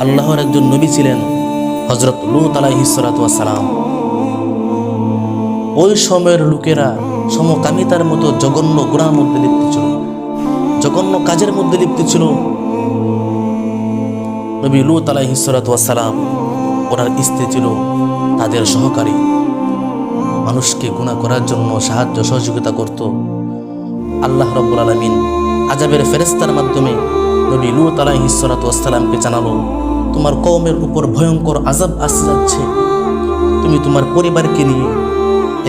আল্লাহর একজন নবী ছিলেন হযরত লূত আলাইহিস সালাতু ওয়াস সালাম। ওই সময়ের লোকেরা সমকামিতার মতো জঘন্য গুনাহের মধ্যে লিপ্ত ছিল, জঘন্য কাজের মধ্যে লিপ্ত ছিল। নবী লূত আলাইহিস সালাতু ওয়াস সালাম, ওনার স্ত্রী ছিল তাদের সহকারী, মানুষকে গুনাহ করার জন্য সাহায্য সহযোগিতা করত। আল্লাহ রাব্বুল আলামিন আযাবের ফেরেশতার মাধ্যমে নবী লূত আলাইহিস সালাতু ওয়াস সালামকে জানালো, তোমার কওমের উপর ভয়ঙ্কর আযাব আসতে যাচ্ছে, তুমি তোমার পরিবারকে নিয়ে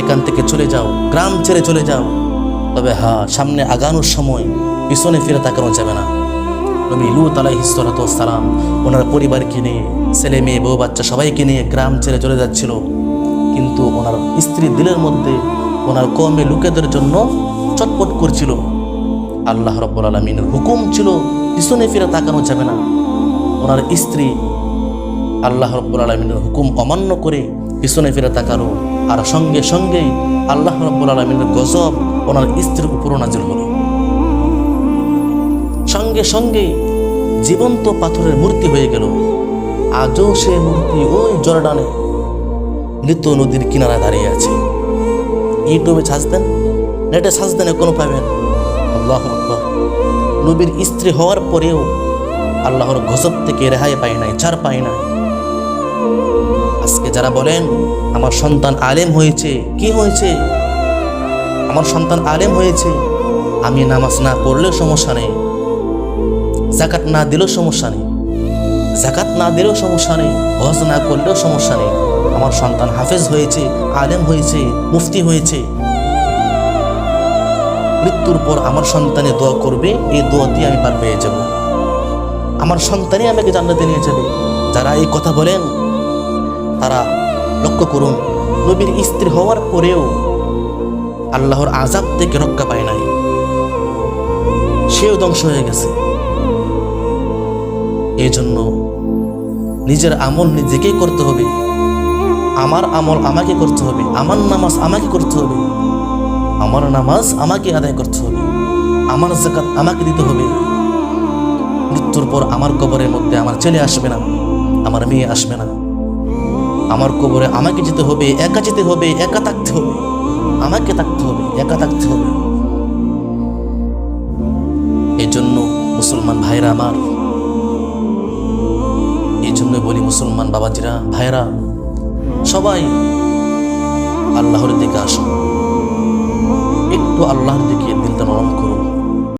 এখান থেকে চলে যাও, গ্রাম ছেড়ে চলে যাও। তবে হ্যাঁ, সামনে আগানোর সময় পিছনে ফিরে তাকানো যাবে না। নবী লূত আলাইহিস সালাতু ওয়াস সালাম ওনার পরিবারকে নিয়ে, ছেলে মেয়ে বউ বাচ্চা সবাইকে নিয়ে গ্রাম ছেড়ে চলে যাচ্ছিল। কিন্তু ওনার স্ত্রীর দিলের মধ্যে ওনার কওমের লোকেদের জন্য চটপট করছিল। আল্লাহ রাব্বুল আলামিনের হুকুম ছিল পিছনে ফিরে তাকানো যাবে না। ওনার স্ত্রী আল্লাহ রাব্বুল আলামিনের হুকুম অমান্য করে পিছনে ফিরে তাকালো, আর সঙ্গে সঙ্গেই আল্লাহ রাব্বুল আলামিনের গজব ওনার স্ত্রীর উপর নাজিল হলো। সঙ্গে সঙ্গেই জীবন্ত পাথরের মূর্তি হয়ে গেল। আজও সে মূর্তি ওই জর্ডানে মৃত নদীর কিনারায় দাঁড়িয়ে আছে। ইউটিউবে সার্চ দেন, নেটে সার্চ দেন, কোনো পাবেন। আল্লাহু আকবার। নবীর স্ত্রী হওয়ার পরেও আল্লাহর গজব থেকে রেহাই পায় নাই, ছাড় পায় নাই। আজকে যারা বলেন আমার সন্তান আলেম হয়েছে, কি হয়েছে? আমার সন্তান আলেম হয়েছে, আমি নামাজ না পড়লেও সমস্যা নেই, যাকাত না দিলেও সমস্যা নেই, যাকাত না দিলেও সমস্যা নেই, হজ না করলেও সমস্যা নেই, আমার সন্তান হাফেজ হয়েছে, আলেম হয়েছে, মুফতি হয়েছে, মৃত্যুর পর আমার সন্তানে দোয়া করবে, এই দোয়া দিয়ে আমি পার পেয়ে যাব, আমার সন্তানই আমাকে জান্নাতে নিয়ে যাবে। যারা এই কথা বলেন তারা লক্ষ্য করুন, নবীর স্ত্রী হওয়ার পরেও আল্লাহর আযাব থেকে রক্ষা পায় নাই, সেও ধ্বংস হয়ে গেছে। এই জন্য নিজের আমল নিজেকেই করতে হবে, আমার আমল আমাকে করতে হবে, আমার নামাজ আমাকে করতে হবে, আমার নামাজ আমাকে আদায় করতে হবে, আমার যাকাত আমাকে দিতে হবে। মৃত্যুর পর আমার কবরের মধ্যে আমার ছেলে আসবে না, আমার মেয়ে আসবে না, আমার কবরে আমাকে যেতে হবে, একা যেতে হবে, একা থাকতে হবে, আমাকে থাকতে হবে, একা থাকতে হবে। এই জন্য মুসলমান ভাইরা আমার, এই জন্য বলি মুসলমান বাবাজিরা, ভাইরা, সবাই আল্লাহর দিকে আসুন, একটু আল্লাহর দিকে দিলটা নরম করুন।